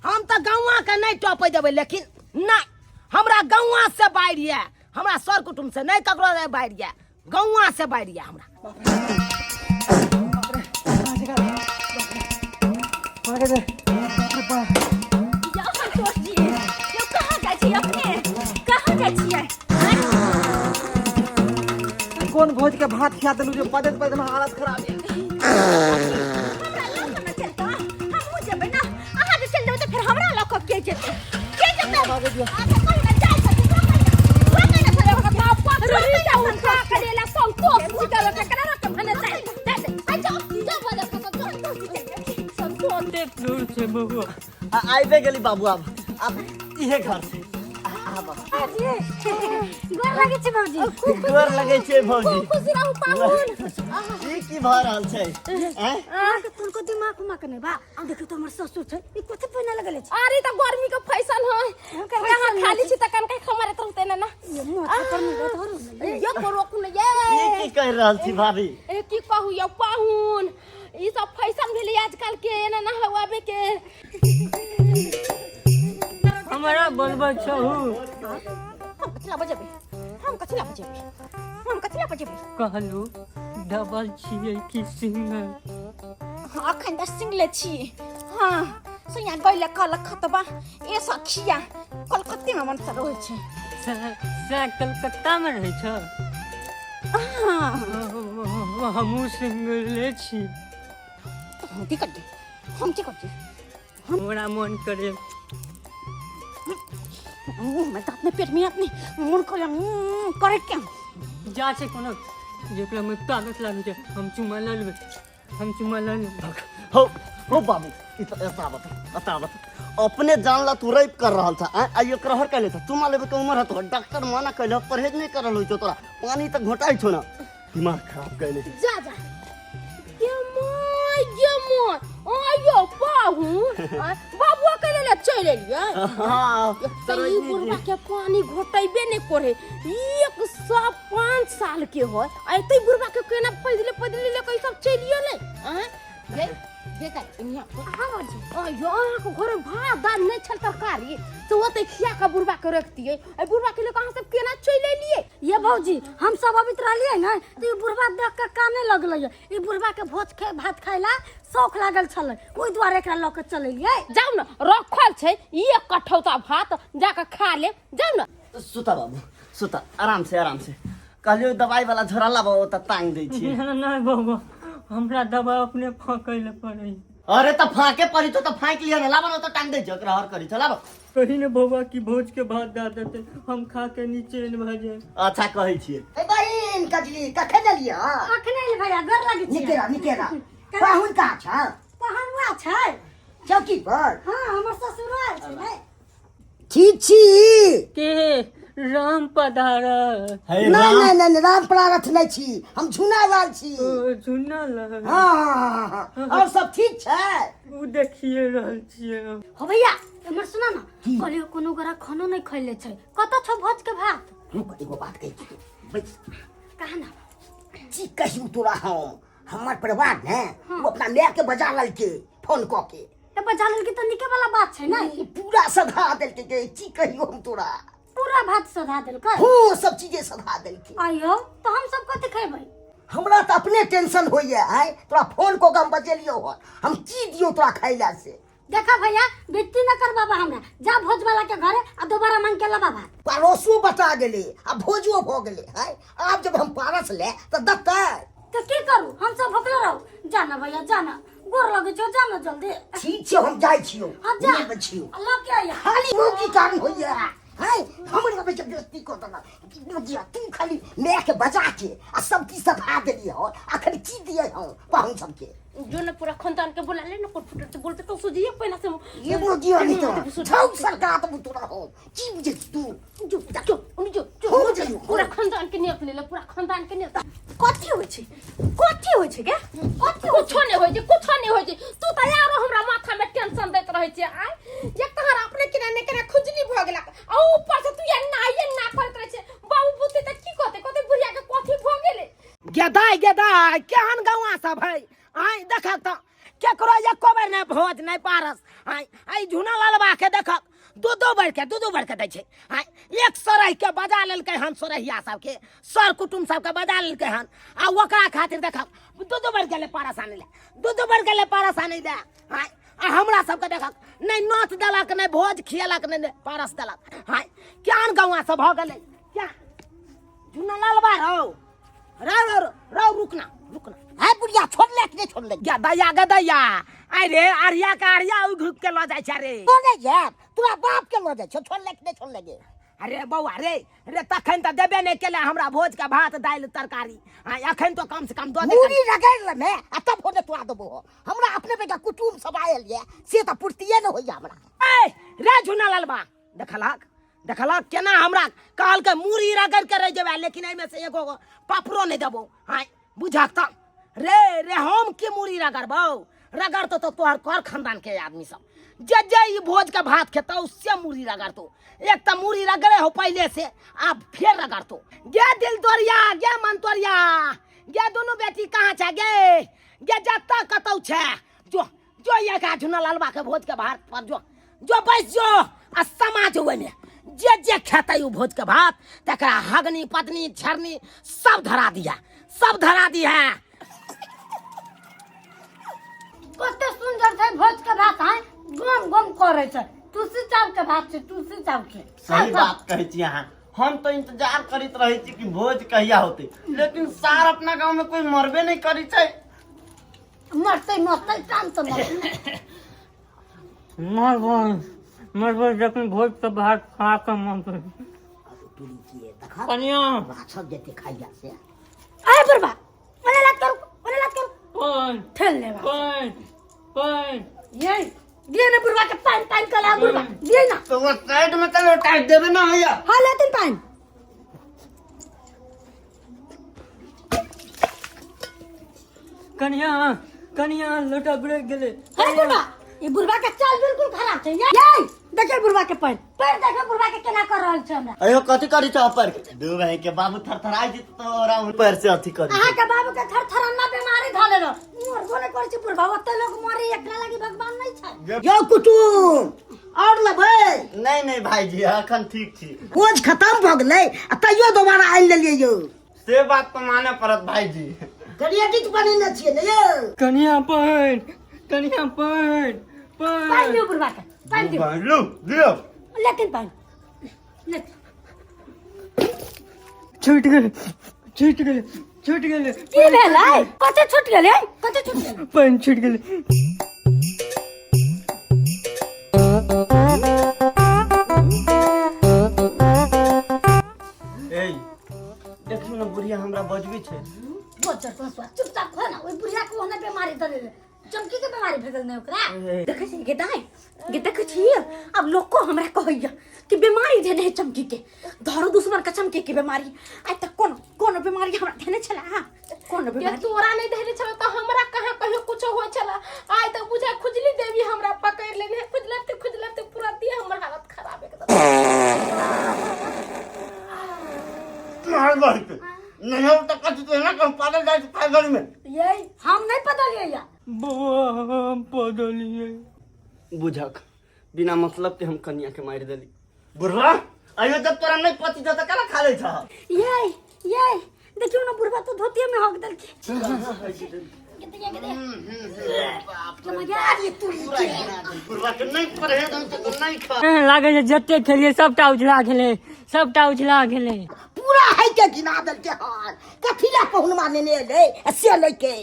हम त गौवा के नै टपै देबै लेकिन नै हमरा गौवा से बाढ़िया हमरा सर कुटुंब से नै ककरो नै बाढ़िया गौवा से बैरिया हमरा यो संतोष जी यो कहाँ जाइ छी अपने कहाँ जाइ छियै कौन भोज के भात खिया देलू जे पदे पदे में हालत खराब है। हमरा लऽ कऽ न चलता हमहूँ जेबै ना अहाँ जे चलि जेबै तऽ फेर हमरा लऽ कऽ के जेतै अच्छा कोई ना जाइ छथिन रोकै ना थोड़े हमरा बाप रोकै ना हुनका करेला संतोष जी के लोक करा रख भने जाइ आ जाओ बदल के संतोष जी चल संतोष देख दूर से बबुआ आइबे गेली बाबू अब इहे घर से गोर लागै छै बाबूजी गोर लगै छै भौजी खुशी रहू पाहुन ई की भऽ रहल छै हैं अहाँके तुमको दिमाग उमा के नहीं बा अब देखो तो हमर ससुर छै ई कथि पहिने लगले छै अरे त गर्मी के फैशन है यहाँ खाली छी त कन कहीं खमारे त होते ना ये मुंह पर मुंह ये करो कुन ये ई की कह रहल छी भाभी ए की कहू यो पाहुन ई सब फैशन भेलै आजकल के एना ना हवाबे के हमारा बोलबा छहु हम कथि ला बजेबे कहलू डबल छियै कि सिंगल अखन त सिंगले छी हां सैया गइले कल खतबा ए सखिया कलकत्ते में मन से रहै छै कलकत्ता में रहै छ हमहूँ सिंगले छी हम की करते हमरा मन करे मैं तो अपने पेट में अपने मन करे क्या जा छै कोनो जेकरा में ताकत लागे छै हम चुमा ले लेबै हो बाबू ई तो बतावत अपने जानला तू रेप कर रहल था आ ये कहर कहले था चुमा लेबे के उम्र हतो डॉक्टर मना कहले परहेज नहीं करल होय तोरा पानी तक घोटाई छो ना दिमाग खराब कहले जा ये मोय आयो पाहू बाबुआ कहले ले चले लिया हां ई बुढ़वा के पानी घोटाइबे नहीं करे 105 साल के होय एते बुढ़वा के केना पैदले ले कई सब चलियो ले हैं देखा इन्हा आवाज आयो को घर भात दाल नहीं छल तरकारी तो ओते खिया का बुढ़वा के रखती है ए बुढ़वा के लिए कहां से केना चले लिए ये भौजी हम सब अभी रहलिए ना तो बुढ़वा देख के काने लगले ई बुढ़वा के भोज के भात खाइला शौक लागल छले ओइ द्वारे एकरा ल के चलेलिए जाऊ ना रखल छै एक कठौता भात जाके खा ले जाऊ ना सुता बाबू सुता आराम से कहलियो दवाई वाला झोरा लाबो त टांग दै छी नहीं बाबा हमरा दवा अपने फाँकैले पड़ै अरे त फाके पड़ी तो फाक लिया ना लाबो त टांग दै छ एकरा हर करी छ लाबो कही ने बाबा की भोज के भात दा देते हम खा के नीचे भ जाए अच्छा कहै छियै ए बहिन कजली कखे देलिया अखने ले भैया घर लागे छै निकेरा पाहुन का छ पहनवा छै चौकी पर हां हमर ससुर आयल छै ने छी के राम पधारा नहीं राम प्रारथ नहीं छी हम झुनावाल छी झुना ल हाँ और सब ठीक छै उ देखिए रहल छियै हो भैया हमर सुना ना कहलियो कोनो गरा खानो नहीं खइले छै कत छ भोज के भात रुक एगो बात कहि बैठ कहा ना जी कहियो तोरा हमर परिवार ने वो अपना ले के बजा लल के फोन क के त बजा लेल के त निके वाला बात छै ना पूरा सधा देल के जी कहियो हम तोरा पूरा भात सधा देल का हो सब चीजें सधा देल के आयो तो हम सब कथि खैबै हमरा त अपने टेंशन होइए है तोरा फोन को हम बजेलियो हो हम की दियो तोरा खैला से देखा भैया बेटी न कर बाबा हमरा जा भोज वाला के घरे आ दोबारा मांग के ला बाबा पड़ोसो बता गेले आ भोजो भ गेले है अब जब हम पारस ले त दत्ता तो की करू हम सब भोकले रहू जाना भैया जाना गोर लगे छो जाना जल्दी ठीक छै हम जाय छियो हां जा नहीं बचियो अल्लाह के आया खाली मुंह की कारण होइए है हमरे पे जब दोस्ती को तना बुझिया तू खाली मैं के बजा के आ सब की सधा देलिए हो आखिर की दिए हो पाहुन सब के जो न पूरा खानदान के बुला ले न कोट फुट से बोलते तो सुजिए पहला से ये बुझियो नहीं तो छौ सरकार तो तोरा हो की बुझे तू जो हो जाइयो पूरा खानदान के नियत ले ले पूरा खानदान के नियत कथि होय छै के कथि कुछो नहीं होय छै तू त यार हमरा माथा में टेंशन दैत रहै छै आय एक तहर अपने किना ने केना खुजली भ गेला आ ऊपर से तू ना करत रहै छै बाबू बुद्धि त की कहते बुढ़िया के कथि भ गेले गेदाय केहन गौवा सब है आई देखक त केकरो एको बेर नहीं भोज नहीं पारस आई झुना लालबा के देखक दो बढ़ के दै छै हाँ एक सराय के बजा लेलकै हन सोरहिया सबके सर कुटुम सबके बजा लेलकै हन आ ओकरा खातिर देख दो बढ़ गेलै पारस आनै ले दो बढ़ गेलै पारस आनै ले हाँ आ हमरा सबके देख नहीं नोत देलक नहीं भोज खियलक नहीं पारस देलक हाँ केहन गौआ सब भऽ गेलै क्या झुना लालबा रौ रुकना है बुढ़िया छोड़ ले कि नहीं छोड़ ले गे दैया अरे आरिया का आरिया घुक के लो जाय छै रे छोड़ जा तोरा बाप के लो जाय छो छोड़ ले कि नहीं छोड़ लेगे अरे बौआ रे तखन तो देबे नहीं केले हमरा भोज के भात दालि तरकारी हाँ अखन तो कम से कम दो दे मुड़ी रगड़ ले मैं आ तब होने तोरा देबो हमरा अपने बेटा कुटुम सब आयल ये से तो पूर्तिए न होइया हमरा ए रे झुना लालबा देखलक केना हमरा कहल के मुड़ी रगड़ के रह जेबे लेकिन एमे से एगो पापड़ो नहीं देबो हाँ बुझाक त रे हम के मुड़ी रगड़ तो तोहर कर खानदान के आदमी सब जे ई भोज के भात खेता उससे मुड़ी रगड़तो एक तो मुड़ी रगड़े हो पहले से आप फिर रगड़तो गे दिल तोरिया गे मन तोरिया गे दोनों बेटी कहाँ छै गे जत्ता कतौ छै जो ये का झुना लालबा के भोज के भात पर जो बैस जो आ समाज हुए में जे खेतै उ भोज के भात तकरा हगनी पत्नी छरनी सब धरा दिया कते सुंदर छै भोज के भात है गम करे छै तुलसी चाव के भात छै तुलसी चाव के सही बात कहै छी अहाँ हम तो इंतजार करित रहे छी कि भोज कहिया होते लेकिन सार अपना गांव में कोई मरबे नहीं करी छै मरते काम तो मरबो जखन भोज के भात खा के मन कर कनिया सब जेते खाइया से आय बुढ़बा ओने लग कर पान ठेल ले पान ये दिए ना बुढ़बा के पान कला बुढ़बा दिए ना तो वो साइड में चलो टाइट देबे ना भैया हां लेतिन पान कनिया लोटा ब्रेक गेले अरे बुढ़बा ये बुढ़बा के चाल बिल्कुल खराब छै ये देखिए बुढ़बा के पैर देखिए बुढ़बा के केना कर रहल छै हमरा अयो कथि करी छ पर दू भाई के बाबू थरथराई जित तोरा पैर से अथि करी अहाँ के बाबू के थरथराना बीमारी धाले र मोर बोले कर छी बुढ़बा ओते लोग मरे एकरा लागि भगवान नहीं छै यो कुटुम और लेबै नहीं भाई जी अखन ठीक छी भोज खत्म भ गेलै आ तैयो दोबारा आइल लेलियै यो से बात तो माने पड़त भाई जी क्रेडिट बनेने छियै ने यो कनिया पान पान दियो बुढ़बा के पान दियो लो दियो लेकिन पान ले छूट गेले की भेलै कते छूट गेलै पान छूट गेले ए देखियो ना बुढ़िया हमरा बजबी छै बोचर तो चुपचाप खो ना ओइ बुढ़िया के ओहने बीमारी धरे चमकी के बीमारी भेगल नै ओकरा देखै छी के दाई गे देखै छी अब लोग को हमरा कहैया कि बीमारी धे नै चमकी के धरो दुश्मन के चमकी के बीमारी आइ तक कोन बीमारी हमरा धने छला कोन बीमारी तोरा नहीं धरे छला तो हमरा कहां कहियो कुछ होय छला आइ तक बुझा खुजली देवी हमरा पकड़ लेने खुजलते पूरा देह हमर हालत खराब एकदम मार गई नहीं हो तो कथि तो ना कम पागल जाय छै पागल में ये हम नहीं बदलिए हम बदलिए बुझक बिना मतलब के हम कन्या के मार देली बुढ़वा अयो जब तोरा नहीं पति त कला खा ले छ ये देखियो ना बुढ़वा तो धोतिया में हक देल बुढ़वा के नहीं परहेज हम तो नहीं खा लागे छै जते खेलिए सबटा उजला गेले पूरा है के गिना देल के हाल कथिला पहुनमा नेने ले से लेके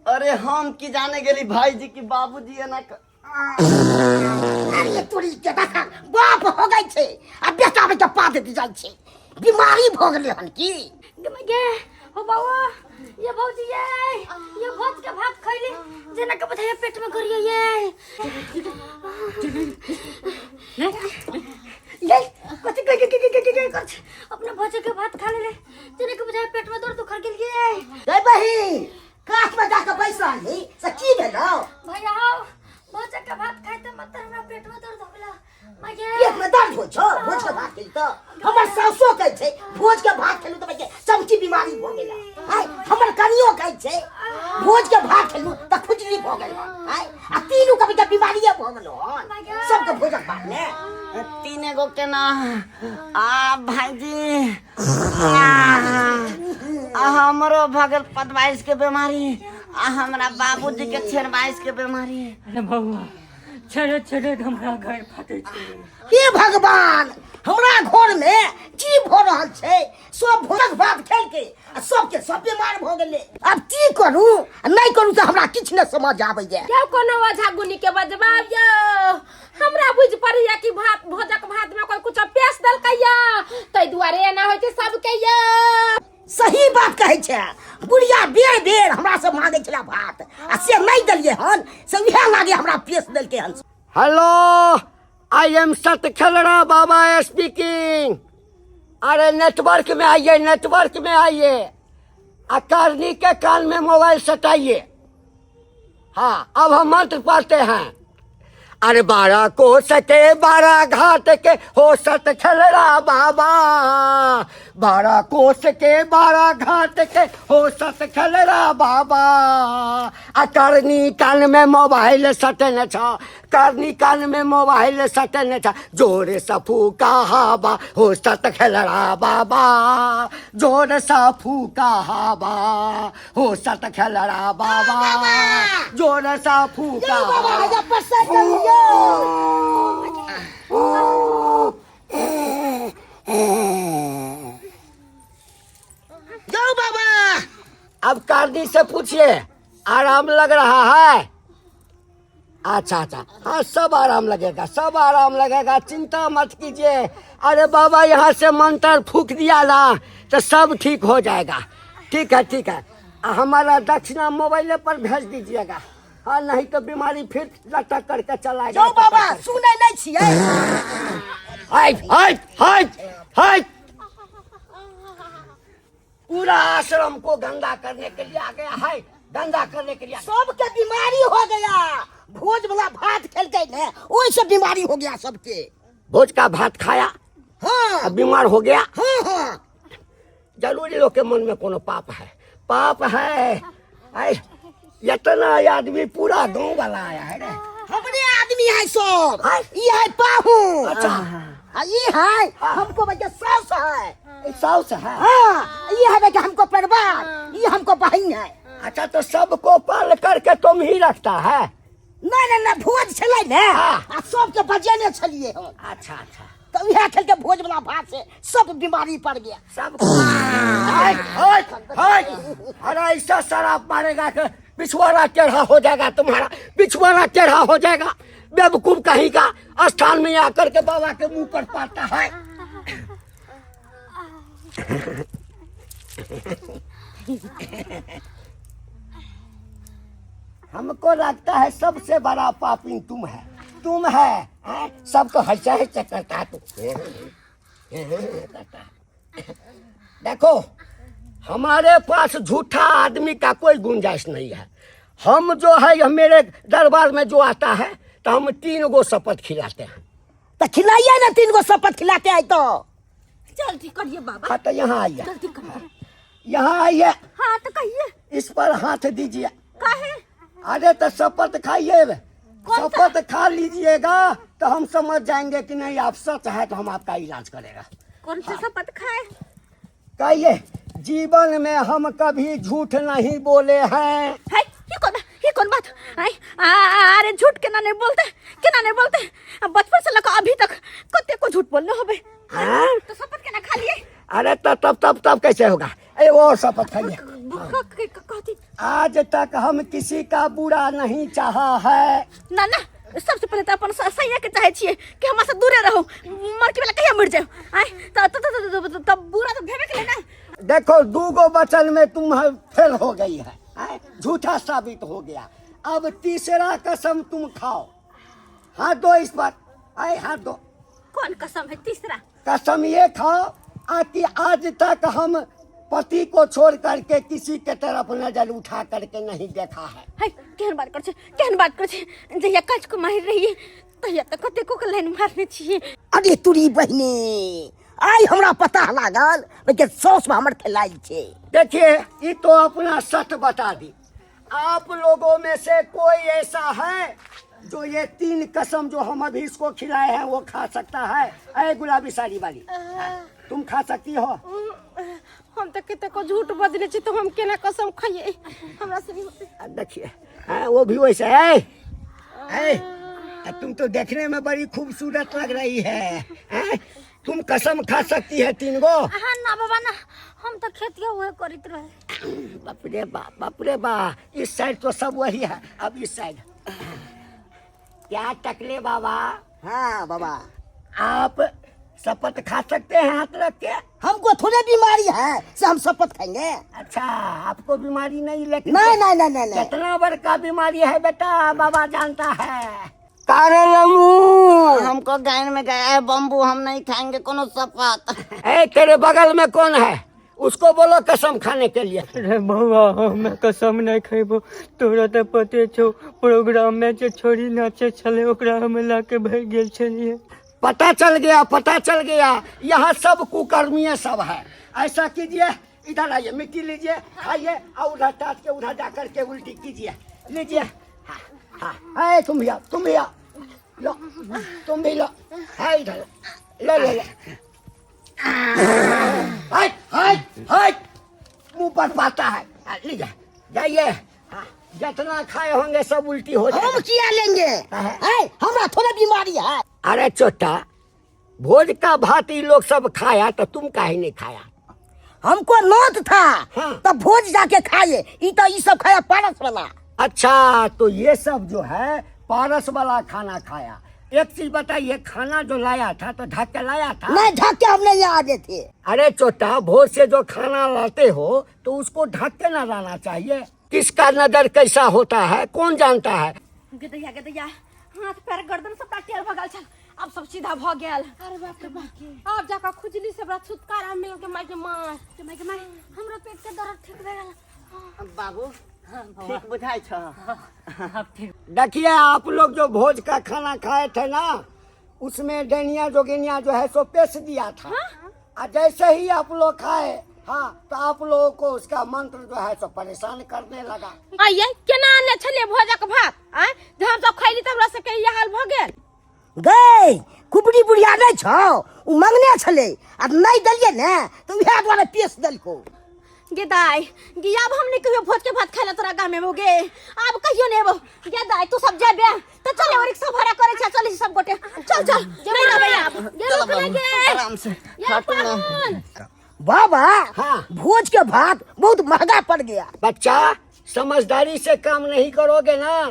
अरे हम की जाने गेली भाई जी की बाबूजी है ना अरे तोरी के देखा बाप हो गई छे आ बेटा बेटा पाद दी जाय छे बीमारी भ गेले हन की गे हो बाबा ये भौजी ये भोज के भात खइले जेना के बताया पेट में करिए ये कथि के कर अपने भोज के भात खा ले जेना के बताया पेट में दर्द उखड़ गेल ये रे बहिन काट में जाके बैसा ली से की भेलो भैया भोज के भात खाइ त मत हमरा पेट में दर्द हो गेला पेट में दर्द हो छो भोज के भात खेल तो हमर सासो कहै छै भोज के भात खेलू त के चमकी बीमारी भ गेला आय हमर कनियो कहै छै भोज के भात खेलू त खुजली भ गेल आय आ तीनू कभी के बीमारी भ गेलो सब के भोज के भात ने तीन गो के ना भाईजी हमरो भगल 22 के बीमारी हमरा बाबूजी के 22 के बीमारी। अरे बउआ छोड़ो छोड़ो हमरा घर फाटे छे। हे भगवान हमरा घर में की भ रहल छै? सब भोजक भात खेल के आ सबके सब बीमार भ गेले। अब की करू नहीं करू तो हमरा किछ न समझ आबै ये। क्या कोनो ओझा गुनी के बजबाब यो? हमरा बुझ पड़िया कि भात भोजक भात में कोई कुछ पेश दलकैया तै दुआरे एना होय छै सबके यो। सही बात कहै छै। बुढ़िया बेर बेर हमरा से मांगे छला भात आ से नहीं दलिए हन से उहे लागे हमरा पेश देलके हन। हेलो आई एम सत खेलड़ा बाबा स्पीकिंग। अरे नेटवर्क में आइए, नेटवर्क में आइए। अकारनी के कान में मोबाइल सटाइए। हाँ अब हम मंत्र पढ़ते हैं। अरे 12 कोस के 12 घाट के हो सत खेलड़ा बाबा, 12 कोस के 12 घाट के हो सत खेलड़ा बाबा। अकारनी कान में मोबाइल सटने छा, करनी कान में मोबाइल सटने छा। जोर सा फूका हवा हो सत खेलड़ा बाबा, जोर सा फूका हवा हो सत खेलड़ा बाबा, जोर सा फूका हवा। जाओ बाबा। अब कार्दी से पूछिए आराम लग रहा है? अच्छा अच्छा हाँ सब आराम लगेगा, सब आराम लगेगा, चिंता मत कीजिए। अरे बाबा यहाँ से मंत्र फूक दिया ना तो सब ठीक हो जाएगा। ठीक है ठीक है, हमारा दक्षिणा मोबाइल पर भेज दीजिएगा। हाँ नहीं तो बीमारी फिर लटक करके चला जाओ बाबा सुनै नहीं छियै। हट हट हट हट। पूरा आश्रम को गंदा करने के लिए आ गया है, गंदा करने के लिए। सबके बीमारी हो गया। भोज वाला भात खेलके ने ओई से बीमारी हो गया सबके। भोज का भात खाया हाँ अब बीमार हो गया। हाँ हाँ जरूरी लोग के मन में कोनो पाप है, पाप है। इतना आदमी पूरा गांव वाला आया है रे। हमरे आदमी है सब। है? ये है पाहू। अच्छा ये है हमको भैया सास है। साउस है। हाँ ये है भैया हमको परिवार, ये हमको बहन है। अच्छा तो सबको पाल करके तुम ही रखता है? नहीं नहीं भोज छलै ने हाँ। आ सबके बजेने छलिए हम। अच्छा अच्छा तो यह खेल के भोज वाला भात से सब बीमारी पड़ गया। सब अरे ऐसा शराब मारेगा कि पिछवाड़ा टेढ़ा हो जाएगा, तुम्हारा पिछवाड़ा टेढ़ा हो जाएगा। बेवकूफ कहीं का स्थान में आकर के बाबा के मुंह पर पाता है। हमको लगता है सबसे बड़ा पापी तुम है, तुम है। सबको हंसा हंसा करता तू। देखो हमारे पास झूठा आदमी का कोई गुंजाइश नहीं है। हम जो है मेरे दरबार में जो आता है तो हम 3 गो शपथ खिलाते हैं। तो खिलाइए ना 3 गो शपथ खिला के आई तो। जल्दी करिए बाबा, हाँ तो यहाँ आइए, जल्दी करिए। यहाँ आइए, हाँ तो कहिए इस पर हाथ दीजिए। काहे? अरे तो शपथ खाइए, शपथ खा लीजिएगा तो हम समझ जाएंगे कि नहीं आप सच है तो हम आपका इलाज करेगा। कौन सा शपथ खाए? कहिए जीवन में हम कभी झूठ नहीं बोले हैं। है ये कौन बात? अरे झूठ के ना नहीं बोलते बचपन से लेकर अभी तक कते को झूठ बोलने होबे। तो शपथ के ना खा लिए। अरे तब कैसे होगा? अरे वो शपथ खाइए। कहती आज तक हम किसी का बुरा नहीं चाहा है। ना ना सबसे पहले तो अपन सैया के चाहे छिए कि हमरा से दूरे रहो, मर के बेला कहिया मर जाओ। तब बुरा तो भेबे के ना। देखो 2 गो वचन में तुम फेल हो गई है, झूठा साबित हो गया। अब तीसरा कसम तुम खाओ। हाथ दो इस पर, हाथ दो। कौन कसम है तीसरा? कसम ये खाओ कि आज तक हम पति को छोड़ करके किसी के तरफ नजर उठा करके नहीं देखा है। केहन बात कर छे जहिया काज को मार रही है तहिया तक कते को लाइन मारने छिए। अरे तुरी बहने आई हमरा पता लागल लेकिन सौस में हमर खेलाइल छे। देखिए ये तो अपना सच बता दी। आप लोगों में से कोई ऐसा है जो ये 3 कसम जो हम अभी इसको खिलाए हैं वो खा सकता है? ऐ गुलाबी साड़ी वाली, तुम खा सकती हो? हम तो कितने को झूठ बदले छी तो हम केना कसम खाइए हमरा से नहीं होते। देखिए वो भी वैसे है। तुम तो देखने में बड़ी खूबसूरत लग रही है। तुम कसम खा सकती है 3 गो? हाँ ना बाबा ना, हम तो खेतिया हुए करित रहे। बाप रे बा, इस साइड तो सब वही है। अब इस साइड क्या टकले बाबा? हाँ बाबा, आप शपथ खा सकते हैं हाथ रख के? हमको थोड़ी बीमारी है से हम शपथ खाएंगे। अच्छा, आपको बीमारी नहीं, लेकिन नहीं। कितना बड़का बीमारी है बेटा, बाबा जानता है। हमको गायन में गया है बम्बू, हम नहीं खाएंगे कोनो शपथ। तेरे बगल में कौन है? उसको बोलो कसम खाने के लिए। अरे बउआ मैं कसम नहीं खेबो, तोरा तो पते छो प्रोग्राम में जो छोड़ी नाचे छले ओकरा हम लाके भर गेल छलिए। पता चल गया। यहाँ सब कुकर्मी सब है। ऐसा कीजिए, इधर आइए, मिट्टी लीजिए, खाइए और उधर टाट के उधर जाकर के उल्टी कीजिए। लीजिए। हाँ, तुम भी आओ, लो, तुम भी लो। हाँ, इधर लो। हाय, मुंह पर पाता है। लीजिए, जाइए। जितना खाए होंगे सब उल्टी हो जाएगा। हम किया लेंगे? हमरा थोड़ा बीमारी है। अरे चोटा, भोज का भात ये लोग सब खाया तो तुम काहे नहीं खाया? हमको नौत था हाँ। तब भोज जाके खाए, ये सब खाया पारस वाला। अच्छा, तो ये सब जो है पारस वाला खाना खाया। एक चीज बताइए, खाना जो लाया था तो ढक के लाया था? नहीं, ढक के हम नहीं आ गए थे। अरे चोटा, भोज से जो खाना लाते हो तो उसको ढक के ना लाना चाहिए। किसका नजर कैसा होता है कौन जानता है? गदैया हाथ पैर गर्दन सबटा टेढ़ भगल छल, अब सब सीधा भ गेल। अरे बाप रे बाप, अब जाका खुजली से बड़ा छुटकारा मिल के माई के माई हमरो पेट के दर्द ठीक भए गेल। बाबू ठीक बुझाई छ? देखिए, आप लोग जो भोज का खाना खाए थे ना, उसमें डैनिया जोगिनिया जो है सो पेश दिया था। और जैसे ही आप लोग खाए, हाँ, तो आप लोगों को उसका मंत्र जो है सो परेशान करने लगा। आइए केना आने छलिए भोजक भात, जब हम सब खैली तब हमरा सबके ये हाल भ गेल। गई कुबड़ी बुढ़िया नहीं छौ, उ मंगने छले आ नहीं दलिए ने तो उहे द्वारा पेश दलको। गेदाई अब हम नहीं कहियो भोज के भात खाइला तोरा गाँव में होगे, अब कहियो नहीं वो। गेदाई तू सब जेबे तो चले और रिक्शा भाड़ा करे छ, चली सब गोटे चल नहीं रहबे अब। चलो बाबू, आराम से हटो ना। बाबा, हाँ। भोज के भात बहुत महंगा पड़ गया। बच्चा, समझदारी से काम नहीं करोगे ना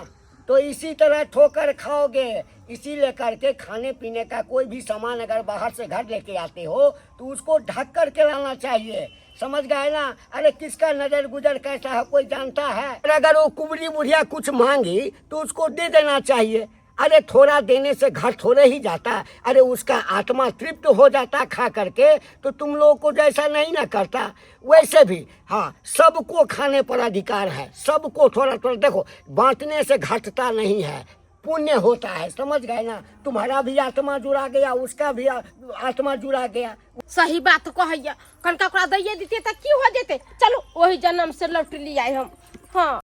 तो इसी तरह ठोकर खाओगे। इसी लेकर के खाने पीने का कोई भी सामान अगर बाहर से घर लेके आते हो तो उसको ढक कर के लाना चाहिए, समझ गए ना? अरे किसका नजर गुजर कैसा है कोई जानता है? अगर वो कुबड़ी बुढ़िया कुछ मांगी तो उसको दे देना चाहिए। अरे थोड़ा देने से घर थोड़े ही जाता, अरे उसका आत्मा तृप्त हो जाता खा करके, तो तुम लोगों को जैसा नहीं ना करता। वैसे भी हाँ, सबको खाने पर अधिकार है, सबको थोड़ा थोड़ा। देखो, बांटने से घटता नहीं है, पुण्य होता है, समझ गए ना? तुम्हारा भी आत्मा जुड़ा गया, उसका भी आत्मा जुड़ा गया। सही बात कहैया, कनका ओकरा दैये देते त की हो जेते। चलो वही जन्म से लौट लिया हम। हाँ